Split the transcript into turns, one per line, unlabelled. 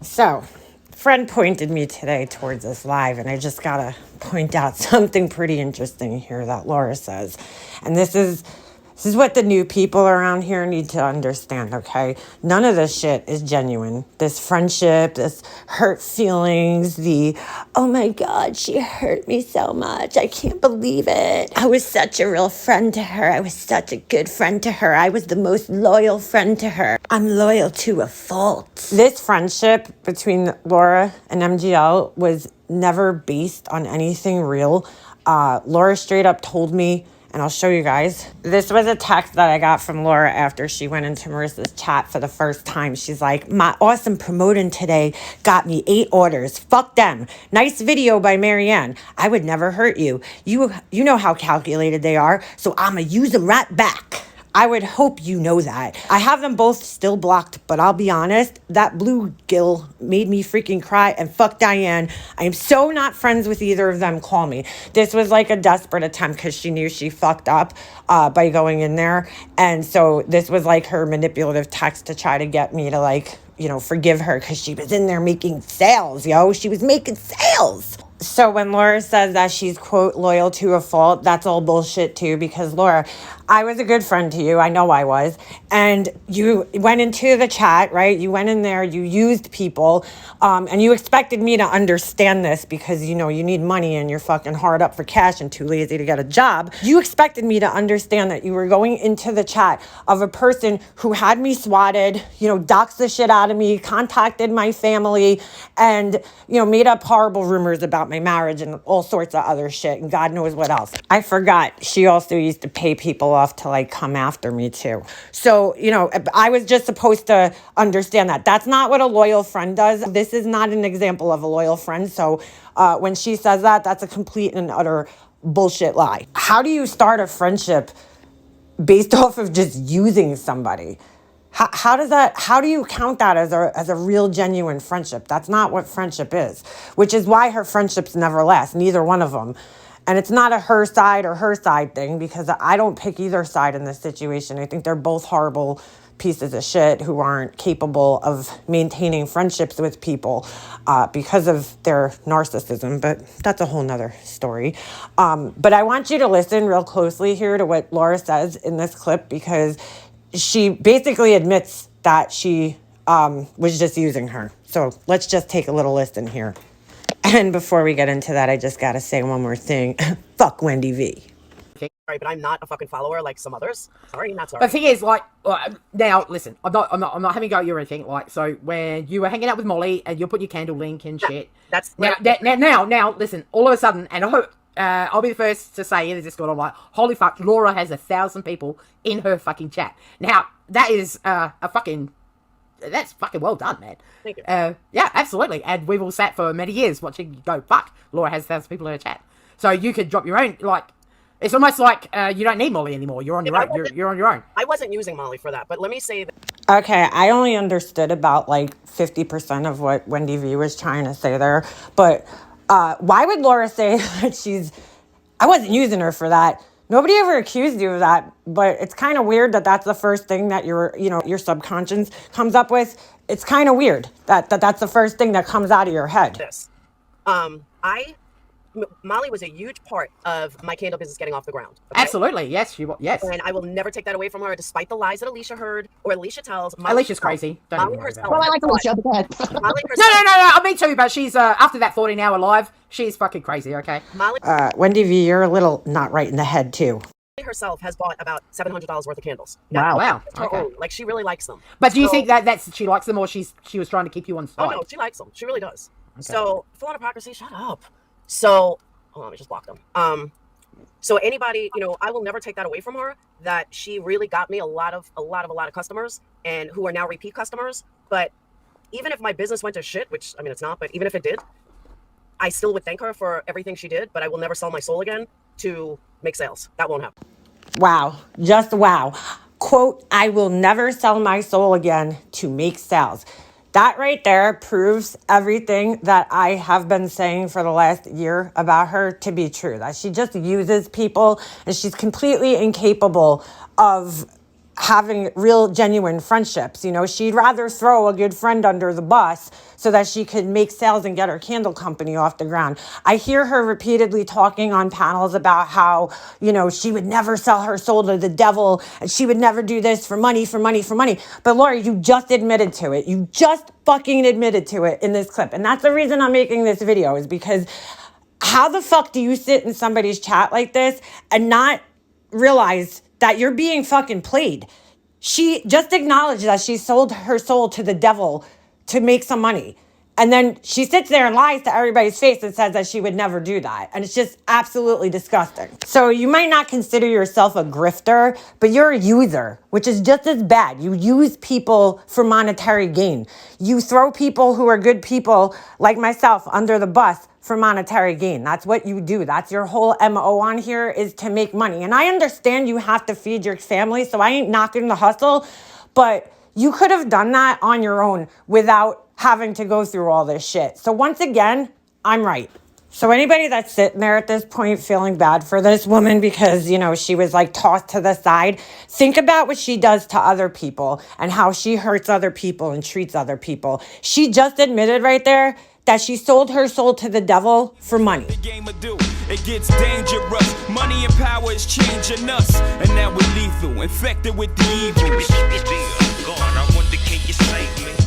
So, friend pointed me today towards this live, and I just gotta point out something pretty interesting here that Laura says. And this is what the new people around here need to understand, okay? None of this shit is genuine. This friendship, this hurt feelings, oh my God, she hurt me so much. I can't believe it. I was such a real friend to her. I was such a good friend to her. I was the most loyal friend to her. I'm loyal to a fault. This friendship between Laura and MGL was never based on anything real. Laura straight up told me, and I'll show you guys. This was a text that I got from Laura after she went into Marissa's chat for the first time. She's like, my awesome promoting today got me 8 orders. Fuck them. Nice video by Marianne. I would never hurt you. You know how calculated they are, so I'ma use them right back. I would hope you know that. I have them both still blocked, but I'll be honest, that bluegill made me freaking cry, and fuck Diane. I am so not friends with either of them. Call me. This was like a desperate attempt because she knew she fucked up by going in there. And so this was like her manipulative text to try to get me to forgive her because she was in there making sales, yo. She was making sales. So when Laura says that she's, quote, loyal to a fault, that's all bullshit too, because Laura, I was a good friend to you. I know I was. And you went into the chat, right? You went in there, you used people, and you expected me to understand this because, you need money and you're fucking hard up for cash and too lazy to get a job. You expected me to understand that you were going into the chat of a person who had me swatted, doxed the shit out of me, contacted my family, and, made up horrible rumors about my marriage and all sorts of other shit and God knows what else. I forgot she also used to pay people off to come after me too. So, I was just supposed to understand that. That's not what a loyal friend does. This is not an example of a loyal friend. So when she says that, that's a complete and utter bullshit lie. How do you start a friendship based off of just using somebody? How do you count that as a real genuine friendship? That's not what friendship is, which is why her friendships never last, neither one of them. And it's not a her side thing because I don't pick either side in this situation. I think they're both horrible pieces of shit who aren't capable of maintaining friendships with people because of their narcissism, but that's a whole nother story. But I want you to listen real closely here to what Laura says in this clip because she basically admits that she was just using her. So let's just take a little listen here. And before we get into that, I just got to say one more thing. Fuck Wendy V.
Sorry, but I'm not a fucking follower like some others. Sorry, not sorry.
The thing is, now listen, I'm not having a go at you or anything. So when you were hanging out with Molly and you're putting your candle link and shit,
that's
now. Listen, all of a sudden, and I hope I'll be the first to say in the Discord, I'm like, holy fuck, Laura has 1,000 people in her fucking chat. Now that is that's fucking well done, man.
Thank you.
Yeah, absolutely. And we've all sat for many years watching you go, fuck, Laura has 1,000 people in her chat. So you could drop your own, it's almost like you don't need Molly anymore. You're on your own. You're on your own.
I wasn't using Molly for that, but let me say that.
Okay, I only understood about 50% of what Wendy V was trying to say there. But why would Laura say that I wasn't using her for that? Nobody ever accused you of that, but it's kind of weird that that's the first thing that your subconscious comes up with. It's kind of weird that that's the first thing that comes out of your head.
Molly was a huge part of my candle business getting off the ground. Okay?
Absolutely, yes, yes.
And I will never take that away from her, despite the lies that Alicia heard or Alicia tells.
Alicia's crazy. Don't even worry about it.
Well, I like Alicia, but
No, me too, but she's, after that 14-hour live, she's fucking crazy, okay?
Molly
Wendy V, you're a little not right in the head, too.
herself has bought about $700 worth of candles.
Wow.
Okay. Like, she really likes them.
But do you think that she likes them or she was trying to keep you on side?
Oh, no, she likes them. She really does. Okay. So, full on hypocrisy, shut up. So, hold on, let me just block them. So anybody, I will never take that away from her, that she really got me a lot of customers and who are now repeat customers. But even if my business went to shit, which, it's not, but even if it did, I still would thank her for everything she did, but I will never sell my soul again to make sales. That won't happen.
Wow. Just wow. Quote, I will never sell my soul again to make sales. That right there proves everything that I have been saying for the last year about her to be true, that she just uses people and she's completely incapable of having real genuine friendships. You know, she'd rather throw a good friend under the bus so that she could make sales and get her candle company off the ground. I hear her repeatedly talking on panels about how, you know, she would never sell her soul to the devil and she would never do this for money, for money, for money. But Laura, you just admitted to it. You just fucking admitted to it in this clip. And that's the reason I'm making this video, is because how the fuck do you sit in somebody's chat like this and not realize that you're being fucking played? She just acknowledged that she sold her soul to the devil to make some money. And then she sits there and lies to everybody's face and says that she would never do that. And it's just absolutely disgusting. So you might not consider yourself a grifter, but you're a user, which is just as bad. You use people for monetary gain. You throw people who are good people like myself under the bus for monetary gain. That's what you do. That's your whole MO on here, is to make money. And I understand you have to feed your family, so I ain't knocking the hustle, but you could have done that on your own without having to go through all this shit. So once again, I'm right. So anybody that's sitting there at this point feeling bad for this woman because, you know, she was like tossed to the side, think about what she does to other people and how she hurts other people and treats other people. She just admitted right there that she sold her soul to the devil for money.
It gets dangerous. Money and power is changing us, and now we're lethal, infected with the evil. God, I wonder, can you save me?